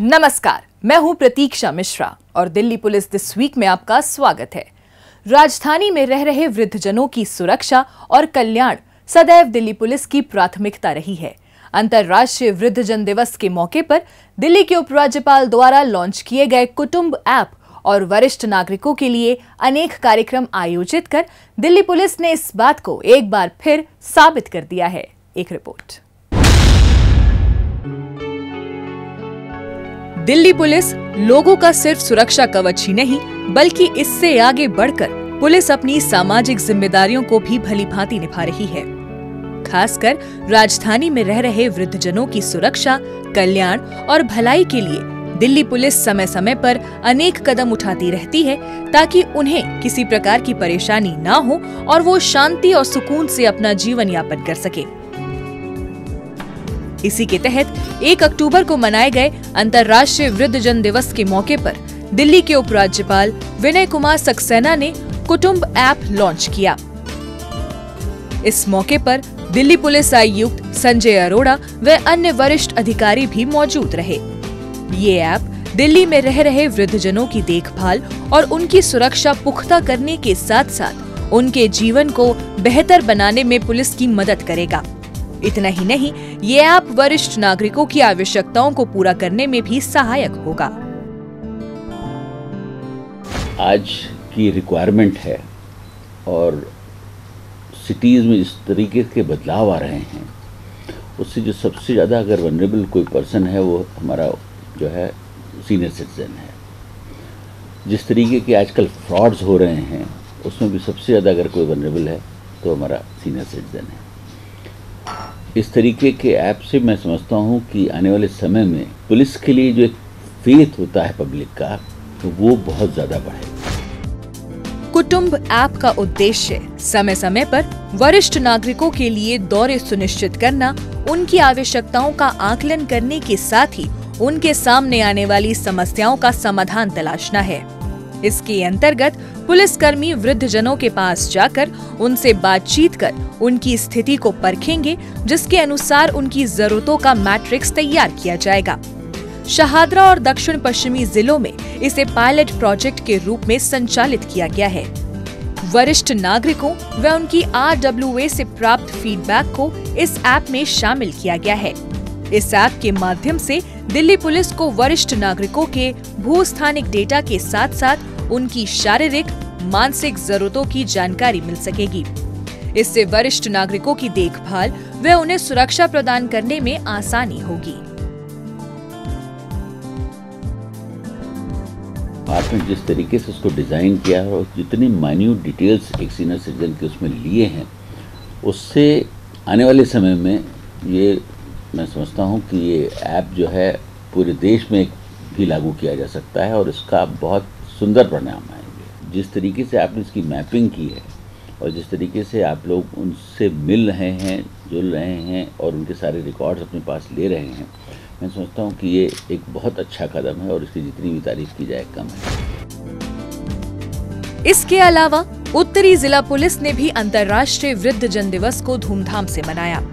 नमस्कार, मैं हूं प्रतीक्षा मिश्रा और दिल्ली पुलिस दिस वीक में आपका स्वागत है। राजधानी में रह रहे वृद्धजनों की सुरक्षा और कल्याण सदैव दिल्ली पुलिस की प्राथमिकता रही है। अंतर्राष्ट्रीय वृद्धजन दिवस के मौके पर दिल्ली के उपराज्यपाल द्वारा लॉन्च किए गए कुटुंब ऐप और वरिष्ठ नागरिकों के लिए अनेक कार्यक्रम आयोजित कर दिल्ली पुलिस ने इस बात को एक बार फिर साबित कर दिया है। एक रिपोर्ट। दिल्ली पुलिस लोगों का सिर्फ सुरक्षा कवच ही नहीं, बल्कि इससे आगे बढ़कर पुलिस अपनी सामाजिक जिम्मेदारियों को भी भलीभांति निभा रही है। खासकर राजधानी में रह रहे वृद्धजनों की सुरक्षा, कल्याण और भलाई के लिए दिल्ली पुलिस समय समय पर अनेक कदम उठाती रहती है ताकि उन्हें किसी प्रकार की परेशानी ना हो और वो शांति और सुकून से अपना जीवन यापन कर सके। इसी के तहत 1 अक्टूबर को मनाए गए अंतर्राष्ट्रीय वृद्धजन दिवस के मौके पर दिल्ली के उपराज्यपाल विनय कुमार सक्सेना ने कुटुंब ऐप लॉन्च किया। इस मौके पर दिल्ली पुलिस आयुक्त संजय अरोड़ा व अन्य वरिष्ठ अधिकारी भी मौजूद रहे। ये ऐप दिल्ली में रह रहे वृद्धजनों की देखभाल और उनकी सुरक्षा पुख्ता करने के साथ साथ उनके जीवन को बेहतर बनाने में पुलिस की मदद करेगा। इतना ही नहीं, ये ऐप वरिष्ठ नागरिकों की आवश्यकताओं को पूरा करने में भी सहायक होगा। आज की रिक्वायरमेंट है और सिटीज में इस तरीके के बदलाव आ रहे हैं, उससे जो सबसे ज़्यादा अगर वनरेबल कोई पर्सन है वो हमारा जो है सीनियर सिटीजन है। जिस तरीके के आजकल फ्रॉड्स हो रहे हैं उसमें भी सबसे ज़्यादा अगर कोई वनरेबल है तो हमारा सीनियर सिटीजन है। इस तरीके के ऐप से मैं समझता हूँ कि आने वाले समय में पुलिस के लिए जो एक फेथ होता है पब्लिक का, तो वो बहुत ज़्यादा बढ़ेगा। कुटुंब ऐप का उद्देश्य समय समय पर वरिष्ठ नागरिकों के लिए दौरे सुनिश्चित करना, उनकी आवश्यकताओं का आकलन करने के साथ ही उनके सामने आने वाली समस्याओं का समाधान तलाशना है। इसके अंतर्गत पुलिसकर्मी वृद्धजनों के पास जाकर उनसे बातचीत कर उनकी स्थिति को परखेंगे, जिसके अनुसार उनकी जरूरतों का मैट्रिक्स तैयार किया जाएगा। शहादरा और दक्षिण पश्चिमी जिलों में इसे पायलट प्रोजेक्ट के रूप में संचालित किया गया है। वरिष्ठ नागरिकों व उनकी RWA से प्राप्त फीडबैक को इस ऐप में शामिल किया गया है। इस ऐप के माध्यम से दिल्ली पुलिस को वरिष्ठ नागरिकों के भूस्थानिक डेटा के साथ साथ उनकी शारीरिक, मानसिक जरूरतों की जानकारी मिल सकेगी। इससे वरिष्ठ नागरिकों की देखभाल व उन्हें सुरक्षा प्रदान करने में आसानी होगी। आपने जिस तरीके से उसको डिजाइन किया है और जितनी माइन्यूट डिटेल्स एक सीनियर सिटीजन के उसमें लिए हैं, उससे आने वाले समय में ये मैं समझता हूँ कि ये ऐप जो है पूरे देश में भी लागू किया जा सकता है और इसका बहुत सुंदर परिणाम आएंगे। जिस तरीके से आपने इसकी मैपिंग की है और जिस तरीके से आप लोग उनसे मिल रहे हैं, जुल रहे हैं और उनके सारे रिकॉर्ड्स अपने पास ले रहे हैं, मैं समझता हूँ कि ये एक बहुत अच्छा कदम है और इसकी जितनी भी तारीफ की जाए कम है। इसके अलावा उत्तरी जिला पुलिस ने भी अंतर्राष्ट्रीय वृद्धजन दिवस को धूमधाम से मनाया।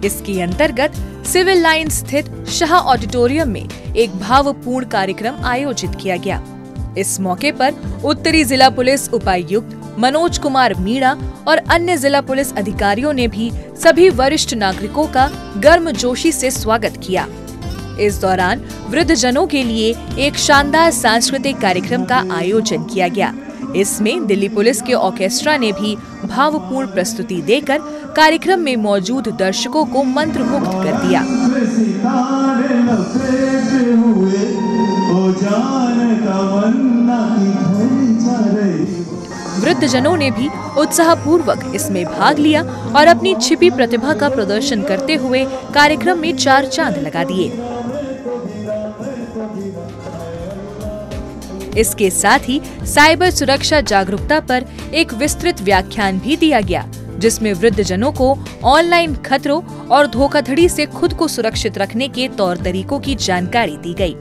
इसके अंतर्गत सिविल लाइन स्थित शाह ऑडिटोरियम में एक भावपूर्ण कार्यक्रम आयोजित किया गया। इस मौके पर उत्तरी जिला पुलिस उपायुक्त मनोज कुमार मीणा और अन्य जिला पुलिस अधिकारियों ने भी सभी वरिष्ठ नागरिकों का गर्मजोशी से स्वागत किया। इस दौरान वृद्धजनों के लिए एक शानदार सांस्कृतिक कार्यक्रम का आयोजन किया गया। इसमें दिल्ली पुलिस के ऑर्केस्ट्रा ने भी भावपूर्ण प्रस्तुति देकर कार्यक्रम में मौजूद दर्शकों को मंत्रमुग्ध कर दिया। वृद्धजनों ने भी उत्साहपूर्वक इसमें भाग लिया और अपनी छिपी प्रतिभा का प्रदर्शन करते हुए कार्यक्रम में 4 चांद लगा दिए। इसके साथ ही साइबर सुरक्षा जागरूकता पर एक विस्तृत व्याख्यान भी दिया गया, जिसमें वृद्धजनों को ऑनलाइन खतरों और धोखाधड़ी से खुद को सुरक्षित रखने के तौर तरीकों की जानकारी दी गई।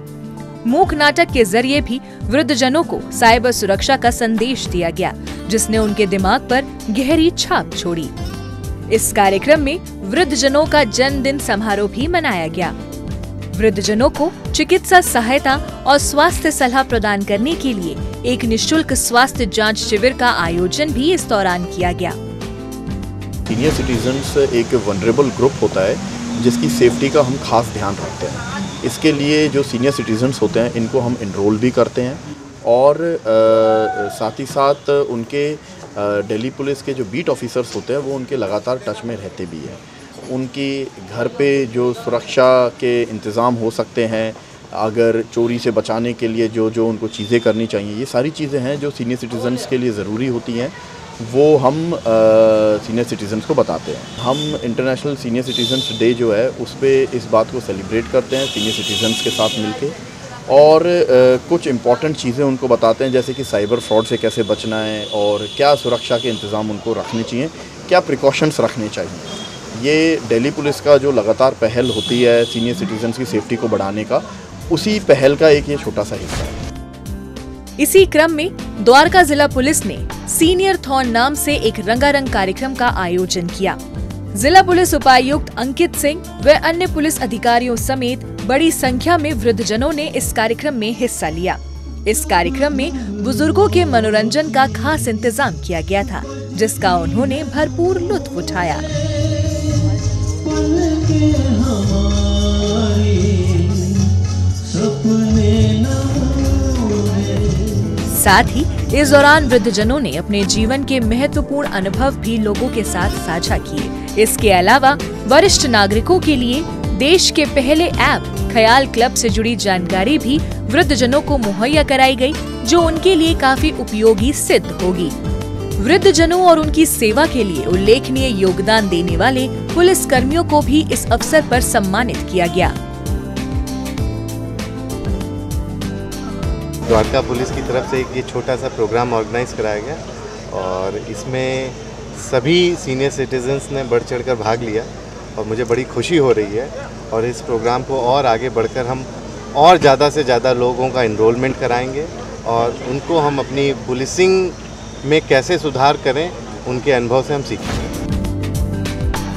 मूक नाटक के जरिए भी वृद्धजनों को साइबर सुरक्षा का संदेश दिया गया, जिसने उनके दिमाग पर गहरी छाप छोड़ी। इस कार्यक्रम में वृद्धजनों का जन्मदिन समारोह भी मनाया गया। वृद्धजनों को चिकित्सा सहायता और स्वास्थ्य सलाह प्रदान करने के लिए एक निशुल्क स्वास्थ्य जांच शिविर का आयोजन भी इस दौरान किया गया। सीनियर सिटीजन्स एक वनरेबल ग्रुप होता है जिसकी सेफ्टी का हम खास ध्यान रखते हैं। इसके लिए जो सीनियर सिटीजन्स होते हैं इनको हम इनरोल भी करते हैं और साथ ही साथ उनके दिल्ली पुलिस के जो बीट ऑफिसर्स होते हैं वो उनके लगातार टच में रहते भी हैं। उनकी घर पे जो सुरक्षा के इंतज़ाम हो सकते हैं, अगर चोरी से बचाने के लिए जो जो उनको चीज़ें करनी चाहिए, ये सारी चीज़ें हैं जो सीनियर सिटीजन्स के लिए ज़रूरी होती हैं, वो हम सीनियर सिटीजन्स को बताते हैं। हम इंटरनेशनल सीनियर सिटीजन्स डे जो है उस पर इस बात को सेलिब्रेट करते हैं सीनियर सिटीजन्स के साथ मिलके और कुछ इम्पॉर्टेंट चीज़ें उनको बताते हैं, जैसे कि साइबर फ्रॉड से कैसे बचना है और क्या सुरक्षा के इंतज़ाम उनको रखने चाहिए, क्या प्रिकॉशंस रखने चाहिए। ये दिल्ली पुलिस का जो लगातार पहल होती है सीनियर सिटीजन्स की सेफ्टी को बढ़ाने का, उसी पहल का एक ये छोटा सा हिस्सा है। इसी क्रम में द्वारका जिला पुलिस ने सीनियर थॉन नाम से एक रंगारंग कार्यक्रम का आयोजन किया। जिला पुलिस उपायुक्त अंकित सिंह व अन्य पुलिस अधिकारियों समेत बड़ी संख्या में वृद्धजनों ने इस कार्यक्रम में हिस्सा लिया। इस कार्यक्रम में बुजुर्गों के मनोरंजन का खास इंतजाम किया गया था, जिसका उन्होंने भरपूर लुत्फ उठाया। साथ ही इस दौरान वृद्धजनों ने अपने जीवन के महत्वपूर्ण अनुभव भी लोगों के साथ साझा किए। इसके अलावा वरिष्ठ नागरिकों के लिए देश के पहले ऐप ख्याल क्लब से जुड़ी जानकारी भी वृद्धजनों को मुहैया कराई गई, जो उनके लिए काफी उपयोगी सिद्ध होगी। वृद्धजनों और उनकी सेवा के लिए उल्लेखनीय योगदान देने वाले पुलिस कर्मियों को भी इस अवसर पर सम्मानित किया गया। द्वारका पुलिस की तरफ से एक ये छोटा सा प्रोग्राम ऑर्गेनाइज कराया गया और इसमें सभी सीनियर सिटीजन्स ने बढ़ चढ़कर भाग लिया और मुझे बड़ी खुशी हो रही है। और इस प्रोग्राम को और आगे बढ़कर हम और ज़्यादा से ज़्यादा लोगों का इनरोलमेंट कराएंगे और उनको हम अपनी पुलिसिंग में कैसे सुधार करें, उनके अनुभव से हम सीखेंगे।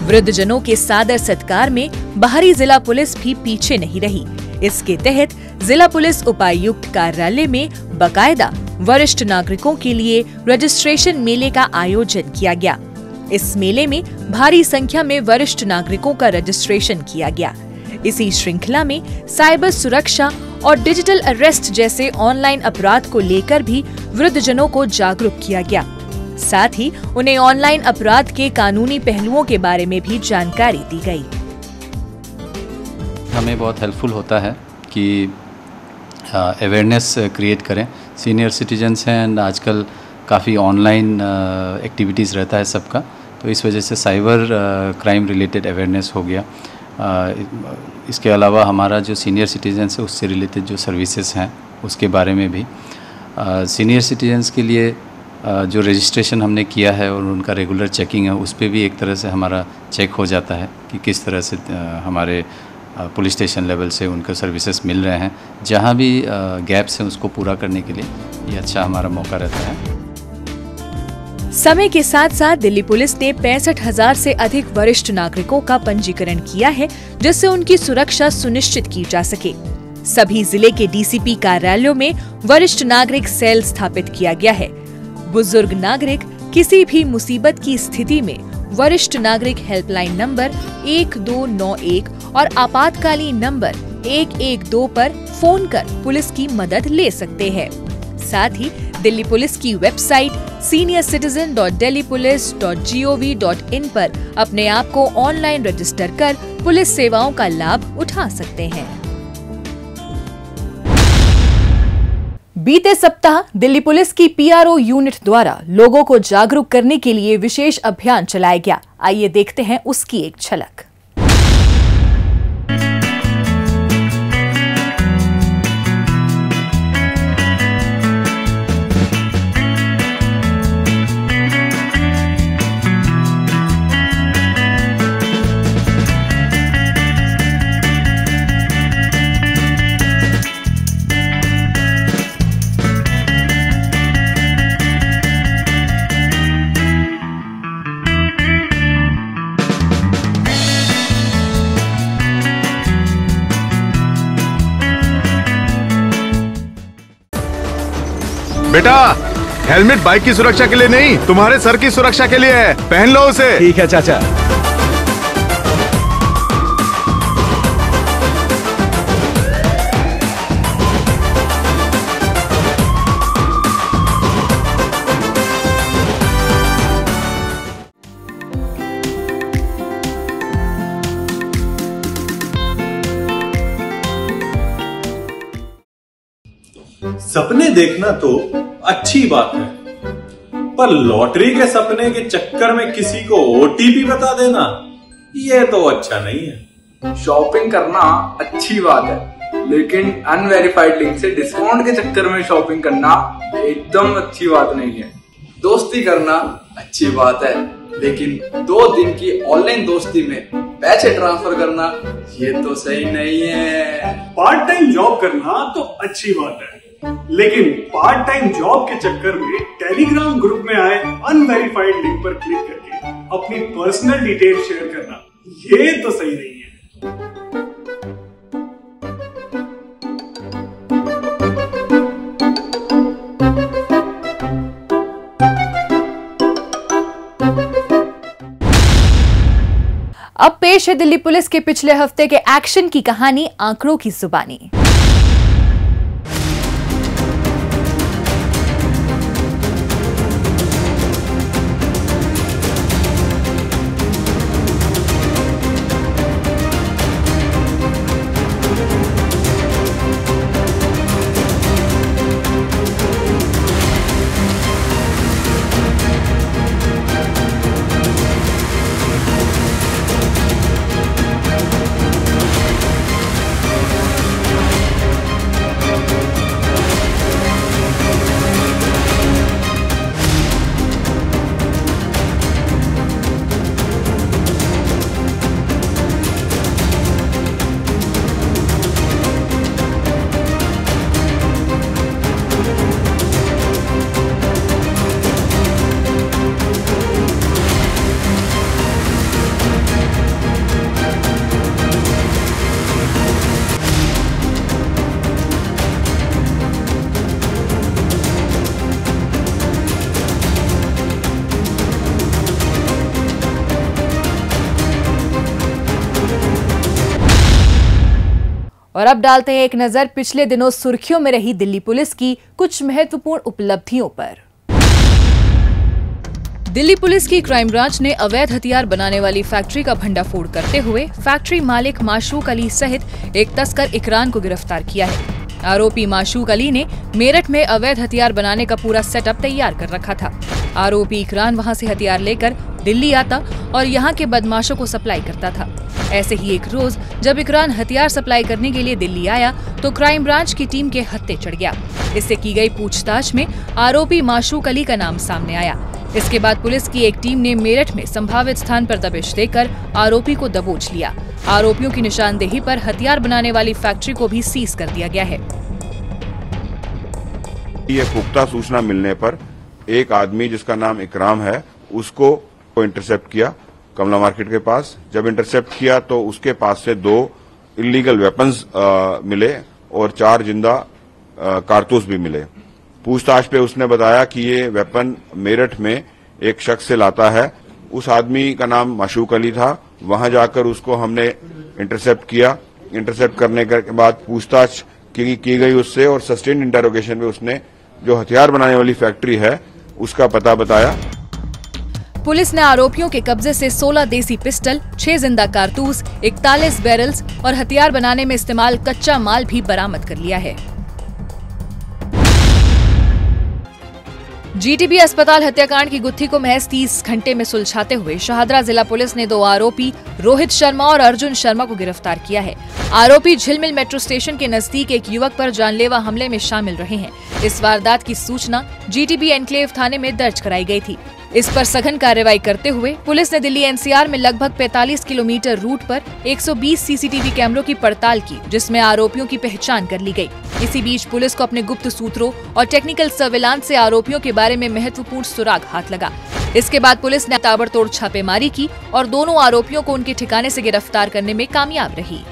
वृद्धजनों के सादर सत्कार में बाहरी जिला पुलिस भी पीछे नहीं रही। इसके तहत जिला पुलिस उपायुक्त कार्यालय में बकायदा वरिष्ठ नागरिकों के लिए रजिस्ट्रेशन मेले का आयोजन किया गया। इस मेले में भारी संख्या में वरिष्ठ नागरिकों का रजिस्ट्रेशन किया गया। इसी श्रृंखला में साइबर सुरक्षा और डिजिटल अरेस्ट जैसे ऑनलाइन अपराध को लेकर भी वृद्धजनों को जागरूक किया गया। साथ ही उन्हें ऑनलाइन अपराध के कानूनी पहलुओं के बारे में भी जानकारी दी गई। हमें बहुत हेल्पफुल होता है कि अवेयरनेस क्रिएट करें। सीनियर सिटीजन्स हैं एंड आजकल काफ़ी ऑनलाइन एक्टिविटीज़ रहता है सबका, तो इस वजह से साइबर क्राइम रिलेटेड अवेयरनेस हो गया। इसके अलावा हमारा जो सीनियर सिटीजन्स है उससे रिलेटेड जो सर्विसेज हैं उसके बारे में भी सीनियर सिटीजन्स के लिए जो रजिस्ट्रेशन हमने किया है और उनका रेगुलर चेकिंग है, उस पर भी एक तरह से हमारा चेक हो जाता है कि किस तरह से हमारे पुलिस स्टेशन लेवल से उनको सर्विसेज मिल रहे हैं। जहां भी गैप्स हैं उसको पूरा करने के लिए ये अच्छा हमारा मौका रहता है। समय के साथ साथ दिल्ली पुलिस ने 65,000 से अधिक वरिष्ठ नागरिकों का पंजीकरण किया है, जिससे उनकी सुरक्षा सुनिश्चित की जा सके। सभी जिले के डीसीपी कार्यालयों में वरिष्ठ नागरिक सेल स्थापित किया गया है। बुजुर्ग नागरिक किसी भी मुसीबत की स्थिति में वरिष्ठ नागरिक हेल्पलाइन नंबर 1291 और आपातकालीन नंबर 112 पर फोन कर पुलिस की मदद ले सकते हैं। साथ ही दिल्ली पुलिस की वेबसाइट seniorcitizen.delhipolice.gov.in पर अपने आप को ऑनलाइन रजिस्टर कर पुलिस सेवाओं का लाभ उठा सकते हैं। बीते सप्ताह दिल्ली पुलिस की पीआरओ यूनिट द्वारा लोगों को जागरूक करने के लिए विशेष अभियान चलाया गया। आइए देखते हैं उसकी एक झलक। बेटा, हेलमेट बाइक की सुरक्षा के लिए नहीं, तुम्हारे सर की सुरक्षा के लिए है। पहन लो उसे। ठीक है चाचा। सपने देखना तो अच्छी बात है, पर लॉटरी के सपने के चक्कर में किसी को ओटीपी बता देना, ये तो अच्छा नहीं है। शॉपिंग करना अच्छी बात है, लेकिन अनवेरिफाइड लिंक से डिस्काउंट के चक्कर में शॉपिंग करना एकदम अच्छी बात नहीं है। दोस्ती करना अच्छी बात है, लेकिन 2 दिन की ऑनलाइन दोस्ती में पैसे ट्रांसफर करना ये तो सही नहीं है। पार्ट टाइम जॉब करना तो अच्छी बात है, लेकिन पार्ट टाइम जॉब के चक्कर में टेलीग्राम ग्रुप में आए अनवेरिफाइड लिंक पर क्लिक करके अपनी पर्सनल डिटेल शेयर करना ये तो सही नहीं है। अब पेश है दिल्ली पुलिस के पिछले हफ्ते के एक्शन की कहानी, आंकड़ों की जुबानी। और अब डालते हैं एक नजर पिछले दिनों सुर्खियों में रही दिल्ली पुलिस की कुछ महत्वपूर्ण उपलब्धियों पर। दिल्ली पुलिस की क्राइम ब्रांच ने अवैध हथियार बनाने वाली फैक्ट्री का भंडाफोड़ करते हुए फैक्ट्री मालिक माशूक अली सहित एक तस्कर इकरान को गिरफ्तार किया है। आरोपी माशूक अली ने मेरठ में अवैध हथियार बनाने का पूरा सेटअप तैयार कर रखा था। आरोपी इकरान वहां से हथियार लेकर दिल्ली आता और यहां के बदमाशों को सप्लाई करता था। ऐसे ही एक रोज जब इकरान हथियार सप्लाई करने के लिए दिल्ली आया तो क्राइम ब्रांच की टीम के हत्थे चढ़ गया। इससे की गई पूछताछ में आरोपी माशूक अली का नाम सामने आया। इसके बाद पुलिस की एक टीम ने मेरठ में संभावित स्थान पर दबिश देकर आरोपी को दबोच लिया। आरोपियों की निशानदेही पर हथियार बनाने वाली फैक्ट्री को भी सीज कर दिया गया है। ये पुख्ता सूचना मिलने पर एक आदमी जिसका नाम इकराम है उसको इंटरसेप्ट किया कमला मार्केट के पास। जब इंटरसेप्ट किया तो उसके पास से 2 इलीगल वेपन्स मिले और 4 जिंदा कारतूस भी मिले। पूछताछ पे उसने बताया कि ये वेपन मेरठ में एक शख्स से लाता है। उस आदमी का नाम माशूक अली था। वहां जाकर उसको हमने इंटरसेप्ट किया। इंटरसेप्ट करने के बाद पूछताछ की गई उससे और सस्टेन्ड इंटरोगेशन में उसने जो हथियार बनाने वाली फैक्ट्री है उसका पता बताया। पुलिस ने आरोपियों के कब्जे से 16 देसी पिस्टल, 6 जिंदा कारतूस, 41 बैरल्स और हथियार बनाने में इस्तेमाल कच्चा माल भी बरामद कर लिया है। जीटीबी अस्पताल हत्याकांड की गुत्थी को महज 30 घंटे में सुलझाते हुए शाहदरा जिला पुलिस ने 2 आरोपी रोहित शर्मा और अर्जुन शर्मा को गिरफ्तार किया है। आरोपी झिलमिल मेट्रो स्टेशन के नजदीक एक युवक पर जानलेवा हमले में शामिल रहे हैं। इस वारदात की सूचना जीटीबी एनक्लेव थाने में दर्ज कराई गई थी। इस पर सघन कार्रवाई करते हुए पुलिस ने दिल्ली एनसीआर में लगभग 45 किलोमीटर रूट पर 120 सीसीटीवी कैमरों की पड़ताल की, जिसमें आरोपियों की पहचान कर ली गई। इसी बीच पुलिस को अपने गुप्त सूत्रों और टेक्निकल सर्विलांस से आरोपियों के बारे में महत्वपूर्ण सुराग हाथ लगा। इसके बाद पुलिस ने ताबड़तोड़ छापेमारी की और दोनों आरोपियों को उनके ठिकाने से गिरफ्तार करने में कामयाब रही।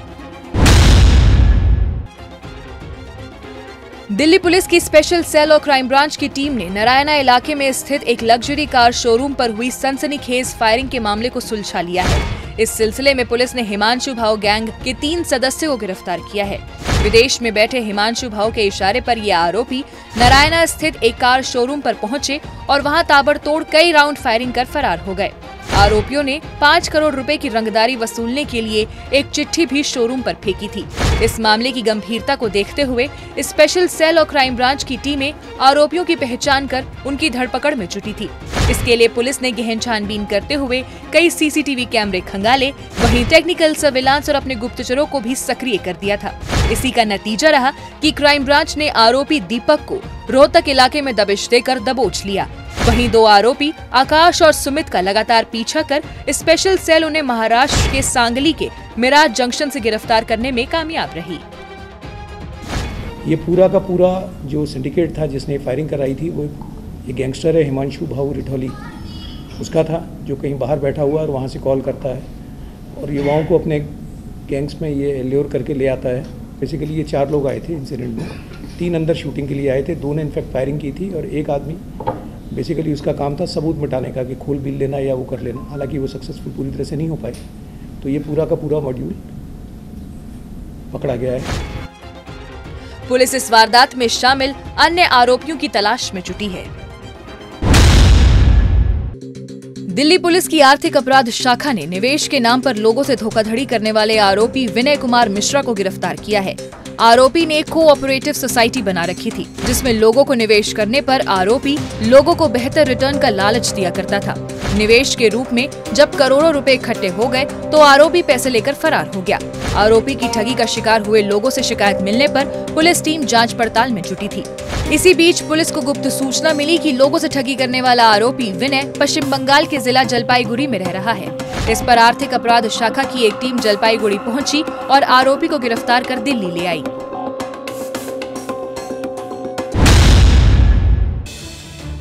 दिल्ली पुलिस की स्पेशल सेल और क्राइम ब्रांच की टीम ने नारायणा इलाके में स्थित एक लग्जरी कार शोरूम पर हुई सनसनीखेज फायरिंग के मामले को सुलझा लिया है। इस सिलसिले में पुलिस ने हिमांशु भाऊ गैंग के 3 सदस्यों को गिरफ्तार किया है। विदेश में बैठे हिमांशु भाऊ के इशारे पर ये आरोपी नारायणा स्थित एक कार शोरूम पर पहुंचे और वहां ताबड़तोड़ कई राउंड फायरिंग कर फरार हो गए। आरोपियों ने 5 करोड़ रुपए की रंगदारी वसूलने के लिए एक चिट्ठी भी शोरूम पर फेंकी थी। इस मामले की गंभीरता को देखते हुए स्पेशल सेल और क्राइम ब्रांच की टीमें आरोपियों की पहचान कर उनकी धरपकड़ में जुटी थी। इसके लिए पुलिस ने गहन छानबीन करते हुए कई सीसीटीवी कैमरे खंगाले, वहीं टेक्निकल सर्विलांस और अपने गुप्तचरों को भी सक्रिय कर दिया था। इसी का नतीजा रहा कि क्राइम ब्रांच ने आरोपी दीपक को रोहतक इलाके में दबिश देकर दबोच लिया। वहीं 2 आरोपी आकाश और सुमित का लगातार पीछा कर स्पेशल सेल उन्हें महाराष्ट्र के सांगली के मिराज जंक्शन से गिरफ्तार करने में कामयाब रही। ये पूरा का पूरा जो सिंडिकेट था जिसने फायरिंग कराई थी, वो ये गैंगस्टर है हिमांशु भाऊ रिठौली, उसका था, जो कहीं बाहर बैठा हुआ और वहाँ से कॉल करता है और युवाओं को अपने गैंग्स में ये ल्योर करके ले आता है। बेसिकली ये 4 लोग आए थे इंसिडेंट में, 3 अंदर शूटिंग के लिए आए थे, 2 ने इनफैक्ट फायरिंग की थी और एक आदमी बेसिकली उसका काम था सबूत मिटाने का कि खोल बिल लेना या वो कर लेना। हालांकि वो सक्सेसफुल पूरी तरह से नहीं हो पाए, तो ये पूरा का पूरा मॉड्यूल पकड़ा गया है। पुलिस इस वारदात में शामिल अन्य आरोपियों की तलाश में जुटी है। दिल्ली पुलिस की आर्थिक अपराध शाखा ने निवेश के नाम पर लोगों से धोखाधड़ी करने वाले आरोपी विनय कुमार मिश्रा को गिरफ्तार किया है। आरोपी ने एक कोऑपरेटिव सोसाइटी बना रखी थी, जिसमें लोगों को निवेश करने पर आरोपी लोगों को बेहतर रिटर्न का लालच दिया करता था। निवेश के रूप में जब करोड़ों रुपए इकट्ठे हो गए तो आरोपी पैसे लेकर फरार हो गया। आरोपी की ठगी का शिकार हुए लोगों से शिकायत मिलने पर पुलिस टीम जांच पड़ताल में जुटी थी। इसी बीच पुलिस को गुप्त सूचना मिली कि लोगों से ठगी करने वाला आरोपी विनय पश्चिम बंगाल के जिला जलपाईगुड़ी में रह रहा है। इस पर आर्थिक अपराध शाखा की एक टीम जलपाईगुड़ी पहुंची और आरोपी को गिरफ्तार कर दिल्ली ले आई।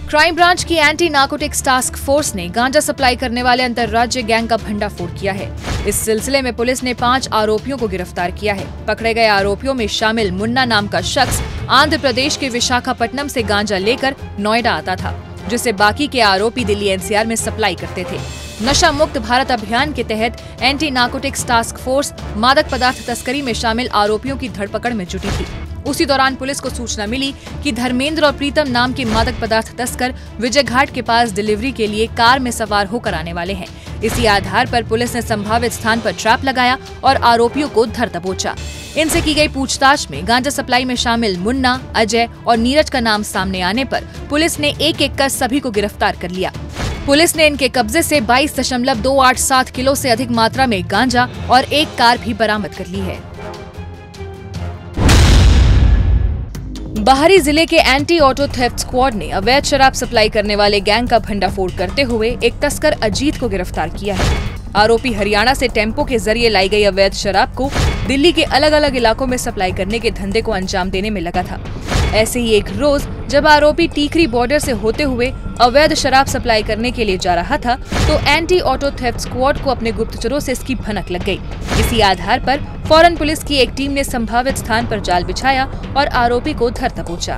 क्राइम ब्रांच की एंटी नार्कोटिक्स टास्क फोर्स ने गांजा सप्लाई करने वाले अंतर्राज्यीय गैंग का भंडाफोड़ किया है। इस सिलसिले में पुलिस ने 5 आरोपियों को गिरफ्तार किया है। पकड़े गए आरोपियों में शामिल मुन्ना नाम का शख्स आंध्र प्रदेश के विशाखापट्टनम से गांजा लेकर नोएडा आता था, जिसे बाकी के आरोपी दिल्ली एनसीआर में सप्लाई करते थे। नशा मुक्त भारत अभियान के तहत एंटी नार्कोटिक्स टास्क फोर्स मादक पदार्थ तस्करी में शामिल आरोपियों की धरपकड़ में जुटी थी। उसी दौरान पुलिस को सूचना मिली कि धर्मेंद्र और प्रीतम नाम के मादक पदार्थ तस्कर विजय घाट के पास डिलीवरी के लिए कार में सवार होकर आने वाले हैं। इसी आधार पर पुलिस ने संभावित स्थान पर ट्रैप लगाया और आरोपियों को धर दबोचा। इनसे की गई पूछताछ में गांजा सप्लाई में शामिल मुन्ना, अजय और नीरज का नाम सामने आने पर पुलिस ने एक-एक कर सभी को गिरफ्तार कर लिया। पुलिस ने इनके कब्जे से 22.287 किलो से अधिक मात्रा में गांजा और एक कार भी बरामद कर ली है। बाहरी जिले के एंटी ऑटो थेफ्ट स्क्वाड ने अवैध शराब सप्लाई करने वाले गैंग का भंडाफोड़ करते हुए एक तस्कर अजीत को गिरफ्तार किया है। आरोपी हरियाणा से टेम्पो के जरिए लाई गई अवैध शराब को दिल्ली के अलग अलग इलाकों में सप्लाई करने के धंधे को अंजाम देने में लगा था। ऐसे ही एक रोज जब आरोपी टीकरी बॉर्डर से होते हुए अवैध शराब सप्लाई करने के लिए जा रहा था तो एंटी ऑटो थेफ्ट स्क्वाड को अपने गुप्तचरों से इसकी भनक लग गई। इसी आधार पर फौरन पुलिस की एक टीम ने संभावित स्थान पर जाल बिछाया और आरोपी को धर दबोचा।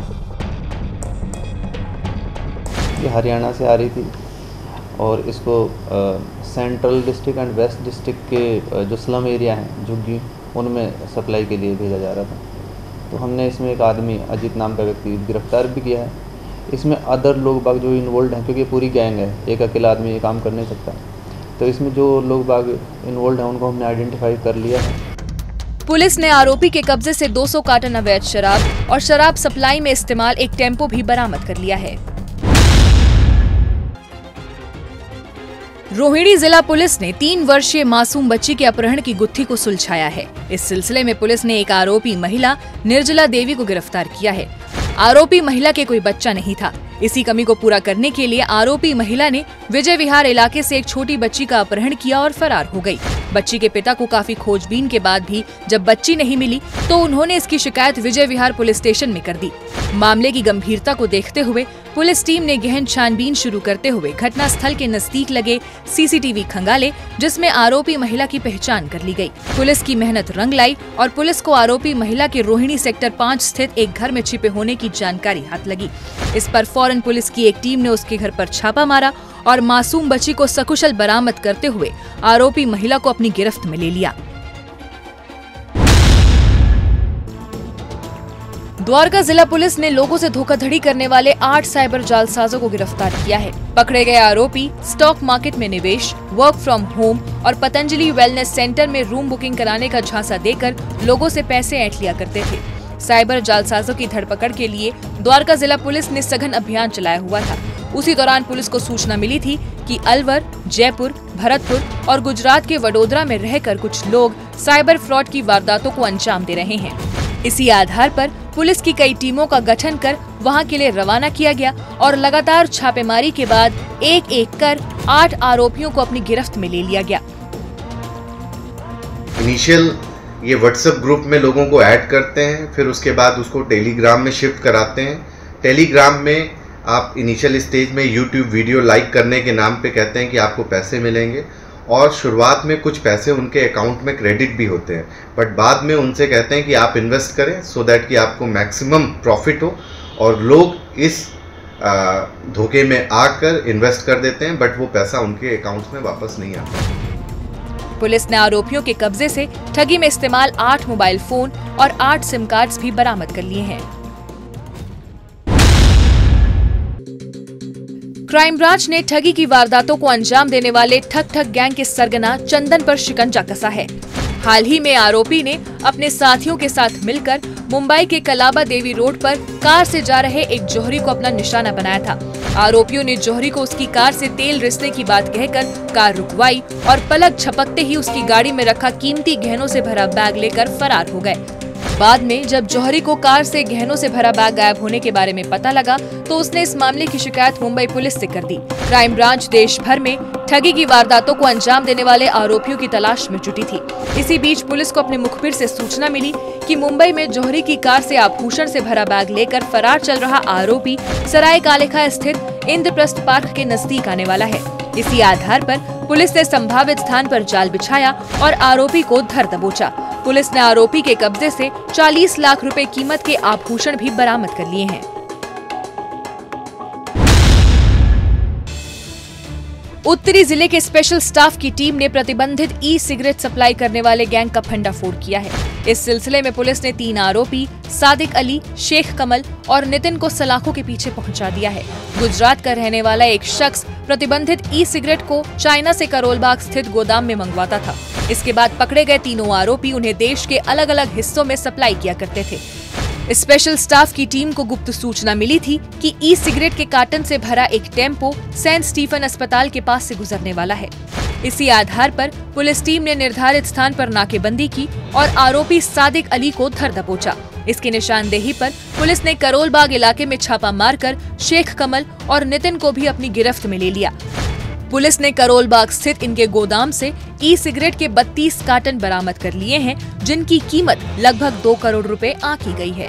ये हरियाणा से आ रही थी और इसको central district and waste district के जो स्लम एरिया हैं झुग्गी, उनमें सप्लाई के लिए भेजा जा रहा था। तो हमने इसमें एक आदमी अजीत नाम का व्यक्ति गिरफ्तार भी किया है। इसमें अदर लोग बाग जो इन्वॉल्व हैं, क्योंकि ये पूरी गैंग है, एक अकेला आदमी ये काम कर नहीं सकता, तो इसमें जो लोग बाग इन्वॉल्व हैं उनको हमने आइडेंटिफाई कर लिया है। पुलिस ने आरोपी के कब्जे से 200 कार्टन अवैध शराब और शराब सप्लाई में इस्तेमाल एक टेम्पो भी बरामद कर लिया है। रोहिणी जिला पुलिस ने 3 वर्षीय मासूम बच्ची के अपहरण की गुत्थी को सुलझाया है। इस सिलसिले में पुलिस ने एक आरोपी महिला निर्जला देवी को गिरफ्तार किया है। आरोपी महिला के कोई बच्चा नहीं था। इसी कमी को पूरा करने के लिए आरोपी महिला ने विजय विहार इलाके से एक छोटी बच्ची का अपहरण किया और फरार हो गई। बच्ची के पिता को काफी खोजबीन के बाद भी जब बच्ची नहीं मिली तो उन्होंने इसकी शिकायत विजय विहार पुलिस स्टेशन में कर दी। मामले की गंभीरता को देखते हुए पुलिस टीम ने गहन छानबीन शुरू करते हुए घटना स्थल के नजदीक लगे सीसीटीवी खंगाले, जिसमें आरोपी महिला की पहचान कर ली गई। पुलिस की मेहनत रंग लाई और पुलिस को आरोपी महिला के रोहिणी सेक्टर 5 स्थित एक घर में छिपे होने की जानकारी हाथ लगी। इस पर फौरन पुलिस की एक टीम ने उसके घर पर छापा मारा और मासूम बच्ची को सकुशल बरामद करते हुए आरोपी महिला को अपनी गिरफ्त में ले लिया। द्वारका जिला पुलिस ने लोगों से धोखाधड़ी करने वाले 8 साइबर जालसाजों को गिरफ्तार किया है। पकड़े गए आरोपी स्टॉक मार्केट में निवेश, वर्क फ्रॉम होम और पतंजलि वेलनेस सेंटर में रूम बुकिंग कराने का झांसा देकर लोगों से पैसे ऐंठ लिया करते थे। साइबर जालसाजों की धरपकड़ के लिए द्वारका जिला पुलिस ने सघन अभियान चलाया हुआ था। उसी दौरान पुलिस को सूचना मिली थी कि अलवर, जयपुर, भरतपुर और गुजरात के वडोदरा में रहकर कुछ लोग साइबर फ्रॉड की वारदातों को अंजाम दे रहे हैं। इसी आधार पर पुलिस की कई टीमों का गठन कर वहां के लिए रवाना किया गया और लगातार छापेमारी के बाद एक एक कर 8 आरोपियों को अपनी गिरफ्त में ले लिया गया। इनिशियल ये व्हाट्सएप ग्रुप में लोगों को ऐड करते हैं, फिर उसके बाद उसको टेलीग्राम में शिफ्ट कराते हैं। टेलीग्राम में आप इनिशियल स्टेज में यूट्यूब वीडियो लाइक करने के नाम पे कहते हैं कि आपको पैसे मिलेंगे और शुरुआत में कुछ पैसे उनके अकाउंट में क्रेडिट भी होते हैं, बट बाद में उनसे कहते हैं कि आप इन्वेस्ट करें सो दैट कि आपको मैक्सिमम प्रॉफिट हो, और लोग इस धोखे में आकर इन्वेस्ट कर देते हैं, बट वो पैसा उनके अकाउंट्स में वापस नहीं आता। पुलिस ने आरोपियों के कब्जे से ठगी में इस्तेमाल 8 मोबाइल फोन और 8 सिम कार्ड्स भी बरामद कर लिए हैं। क्राइम ब्रांच ने ठगी की वारदातों को अंजाम देने वाले ठग गैंग के सरगना चंदन पर शिकंजा कसा है। हाल ही में आरोपी ने अपने साथियों के साथ मिलकर मुंबई के कलाबा देवी रोड पर कार से जा रहे एक जौहरी को अपना निशाना बनाया था। आरोपियों ने जौहरी को उसकी कार से तेल रिसने की बात कहकर कार रुकवाई और पलक झपकते ही उसकी गाड़ी में रखा कीमती गहनों से भरा बैग लेकर फरार हो गए। बाद में जब जौहरी को कार से गहनों से भरा बैग गायब होने के बारे में पता लगा तो उसने इस मामले की शिकायत मुंबई पुलिस से कर दी। क्राइम ब्रांच देश भर में ठगी की वारदातों को अंजाम देने वाले आरोपियों की तलाश में जुटी थी। इसी बीच पुलिस को अपने मुखबिर से सूचना मिली कि मुंबई में जौहरी की कार से आभूषण से भरा बैग लेकर फरार चल रहा आरोपी सराय कालेखा स्थित इंद्रप्रस्थ पार्क के नजदीक आने वाला है। इसी आधार पर पुलिस ने संभावित स्थान पर जाल बिछाया और आरोपी को धर दबोचा। पुलिस ने आरोपी के कब्जे से 40 लाख रुपए कीमत के आभूषण भी बरामद कर लिए हैं। उत्तरी जिले के स्पेशल स्टाफ की टीम ने प्रतिबंधित ई सिगरेट सप्लाई करने वाले गैंग का भंडाफोड़ किया है। इस सिलसिले में पुलिस ने 3 आरोपी सादिक अली, शेख कमल और नितिन को सलाखों के पीछे पहुंचा दिया है। गुजरात का रहने वाला एक शख्स प्रतिबंधित ई सिगरेट को चाइना से करोलबाग स्थित गोदाम में मंगवाता था। इसके बाद पकड़े गए तीनों आरोपी उन्हें देश के अलग अलग हिस्सों में सप्लाई किया करते थे। स्पेशल स्टाफ की टीम को गुप्त सूचना मिली थी कि ई सिगरेट के कार्टन से भरा एक टेम्पो सेंट स्टीफन अस्पताल के पास से गुजरने वाला है। इसी आधार पर पुलिस टीम ने निर्धारित स्थान पर नाकेबंदी की और आरोपी सादिक अली को धर दबोचा। इसकी निशानदेही पर पुलिस ने करोलबाग इलाके में छापा मारकर शेख कमल और नितिन को भी अपनी गिरफ्त में ले लिया। पुलिस ने करोलबाग स्थित इनके गोदाम से ई सिगरेट के 32 कार्टन बरामद कर लिए हैं, जिनकी कीमत लगभग 2 करोड़ रुपए आंकी गई है।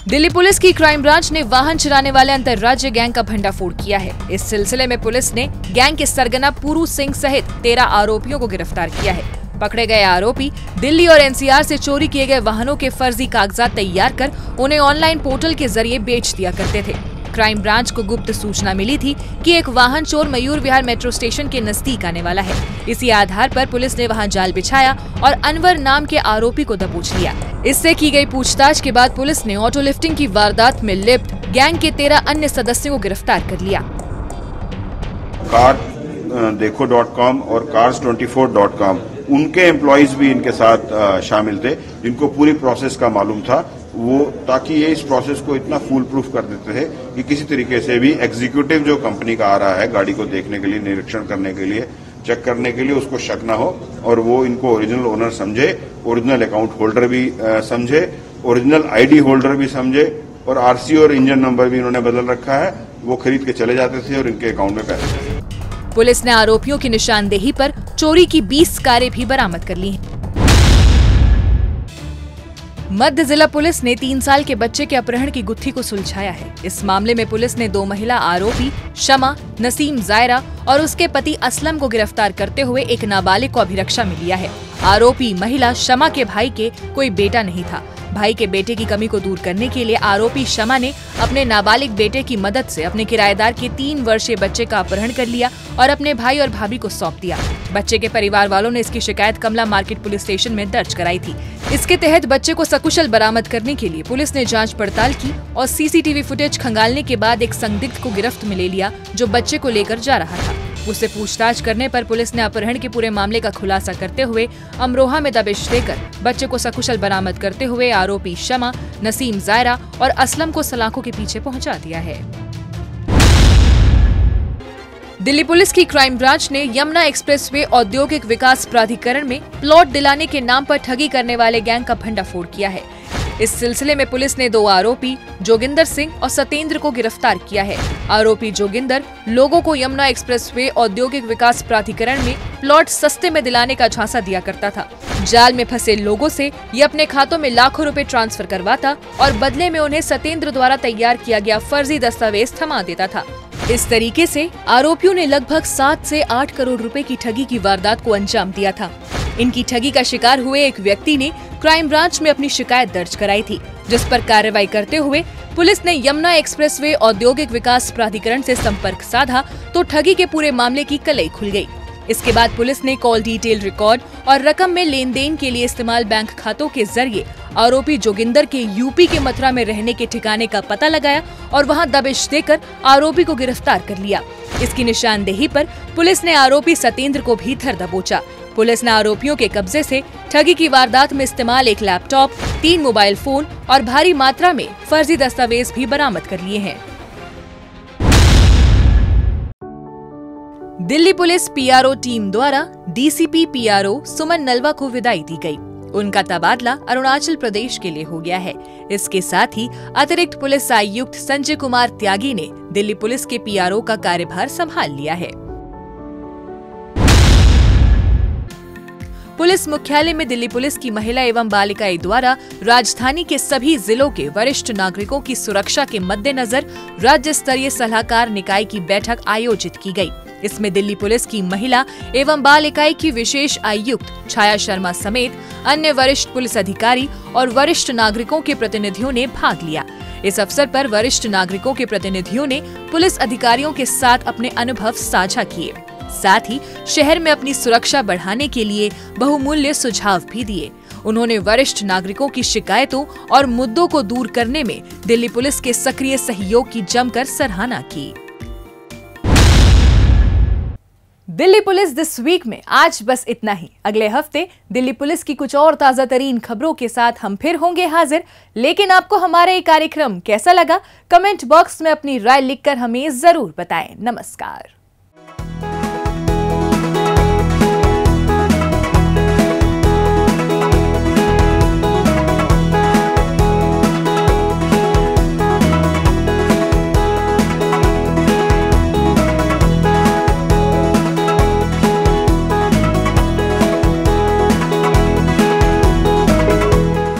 दिल्ली पुलिस की क्राइम ब्रांच ने वाहन चुराने वाले अंतर्राज्यीय गैंग का भंडाफोड़ किया है। इस सिलसिले में पुलिस ने गैंग के सरगना पुरू सिंह सहित 13 आरोपियों को गिरफ्तार किया है। पकड़े गए आरोपी दिल्ली और एनसीआर से चोरी किए गए वाहनों के फर्जी कागजात तैयार कर उन्हें ऑनलाइन पोर्टल के जरिए बेच दिया करते थे। क्राइम ब्रांच को गुप्त सूचना मिली थी कि एक वाहन चोर मयूर विहार मेट्रो स्टेशन के नजदीक आने वाला है। इसी आधार पर पुलिस ने वहां जाल बिछाया और अनवर नाम के आरोपी को दबोच लिया। इससे की गई पूछताछ के बाद पुलिस ने ऑटो लिफ्टिंग की वारदात में लिप्त गैंग के 13 अन्य सदस्यों को गिरफ्तार कर लिया। देखो.com और cars24.com उनके एम्प्लॉइज भी इनके साथ शामिल थे, जिनको पूरी प्रोसेस का मालूम था, वो ताकि ये इस प्रोसेस को इतना फूल प्रूफ कर देते थे कि किसी तरीके से भी एग्जीक्यूटिव जो कंपनी का आ रहा है गाड़ी को देखने के लिए, निरीक्षण करने के लिए, चेक करने के लिए, उसको शक न हो और वो इनको ओरिजिनल ओनर समझे, ओरिजिनल अकाउंट होल्डर भी समझे, ओरिजिनल आईडी होल्डर भी समझे और आरसी और इंजन नंबर भी इन्होंने बदल रखा है। वो खरीद के चले जाते थे और इनके अकाउंट में पैसे। पुलिस ने आरोपियों की निशानदेही पर चोरी की 20 कारें भी बरामद कर ली हैं। मध्य जिला पुलिस ने 3 साल के बच्चे के अपहरण की गुत्थी को सुलझाया है। इस मामले में पुलिस ने 2 महिला आरोपी शमा, नसीम जायरा और उसके पति असलम को गिरफ्तार करते हुए एक नाबालिग को अभिरक्षा में लिया है। आरोपी महिला शमा के भाई के कोई बेटा नहीं था। भाई के बेटे की कमी को दूर करने के लिए आरोपी शमा ने अपने नाबालिग बेटे की मदद से अपने किराएदार के 3 वर्षीय बच्चे का अपहरण कर लिया और अपने भाई और भाभी को सौंप दिया। बच्चे के परिवार वालों ने इसकी शिकायत कमला मार्केट पुलिस स्टेशन में दर्ज कराई थी। इसके तहत बच्चे को सकुशल बरामद करने के लिए पुलिस ने जांच पड़ताल की और सीसीटीवी फुटेज खंगालने के बाद एक संदिग्ध को गिरफ्त में ले लिया जो बच्चे को लेकर जा रहा था। उससे पूछताछ करने पर पुलिस ने अपहरण के पूरे मामले का खुलासा करते हुए अमरोहा में दबिश देकर बच्चे को सकुशल बरामद करते हुए आरोपी शमा, नसीम जायरा और असलम को सलाखों के पीछे पहुंचा दिया है। दिल्ली पुलिस की क्राइम ब्रांच ने यमुना एक्सप्रेसवे औद्योगिक विकास प्राधिकरण में प्लॉट दिलाने के नाम पर ठगी करने वाले गैंग का भंडाफोड़ किया है। इस सिलसिले में पुलिस ने 2 आरोपी जोगिंदर सिंह और सतेंद्र को गिरफ्तार किया है। आरोपी जोगिंदर लोगों को यमुना एक्सप्रेसवे औद्योगिक विकास प्राधिकरण में प्लॉट सस्ते में दिलाने का झांसा दिया करता था। जाल में फंसे लोगों से ये अपने खातों में लाखों रुपए ट्रांसफर करवाता और बदले में उन्हें सतेंद्र द्वारा तैयार किया गया फर्जी दस्तावेज थमा देता था। इस तरीके से आरोपियों ने लगभग 7 से 8 करोड़ रुपए की ठगी की वारदात को अंजाम दिया था। इनकी ठगी का शिकार हुए एक व्यक्ति ने क्राइम ब्रांच में अपनी शिकायत दर्ज कराई थी, जिस पर कार्रवाई करते हुए पुलिस ने यमुना एक्सप्रेसवे औद्योगिक विकास प्राधिकरण से संपर्क साधा तो ठगी के पूरे मामले की कलई खुल गई। इसके बाद पुलिस ने कॉल डिटेल रिकॉर्ड और रकम में लेन देन के लिए इस्तेमाल बैंक खातों के जरिए आरोपी जोगिंदर के यूपी के मथुरा में रहने के ठिकाने का पता लगाया और वहां दबिश देकर आरोपी को गिरफ्तार कर लिया। इसकी निशानदेही पर पुलिस ने आरोपी सतेंद्र को भी धर दबोचा। पुलिस ने आरोपियों के कब्जे से ठगी की वारदात में इस्तेमाल एक लैपटॉप, 3 मोबाइल फोन और भारी मात्रा में फर्जी दस्तावेज भी बरामद कर लिए हैं। दिल्ली पुलिस पीआरओ टीम द्वारा डीसीपी पीआरओ सुमन नलवा को विदाई दी गई। उनका तबादला अरुणाचल प्रदेश के लिए हो गया है। इसके साथ ही अतिरिक्त पुलिस आयुक्त संजय कुमार त्यागी ने दिल्ली पुलिस के पीआरओ का कार्यभार संभाल लिया है। पुलिस मुख्यालय में दिल्ली पुलिस की महिला एवं बालिकाएं द्वारा राजधानी के सभी जिलों के वरिष्ठ नागरिकों की सुरक्षा के मद्देनजर राज्य स्तरीय सलाहकार निकाय की बैठक आयोजित की गई। इसमें दिल्ली पुलिस की महिला एवं बाल इकाई की विशेष आयुक्त छाया शर्मा समेत अन्य वरिष्ठ पुलिस अधिकारी और वरिष्ठ नागरिकों के प्रतिनिधियों ने भाग लिया। इस अवसर पर वरिष्ठ नागरिकों के प्रतिनिधियों ने पुलिस अधिकारियों के साथ अपने अनुभव साझा किए। साथ ही शहर में अपनी सुरक्षा बढ़ाने के लिए बहुमूल्य सुझाव भी दिए। उन्होंने वरिष्ठ नागरिकों की शिकायतों और मुद्दों को दूर करने में दिल्ली पुलिस के सक्रिय सहयोग की जमकर सराहना की। दिल्ली पुलिस दिस वीक में आज बस इतना ही। अगले हफ्ते दिल्ली पुलिस की कुछ और ताजा तरीन खबरों के साथ हम फिर होंगे हाजिर। लेकिन आपको हमारा ये कार्यक्रम कैसा लगा, कमेंट बॉक्स में अपनी राय लिखकर हमें जरूर बताएं। नमस्कार।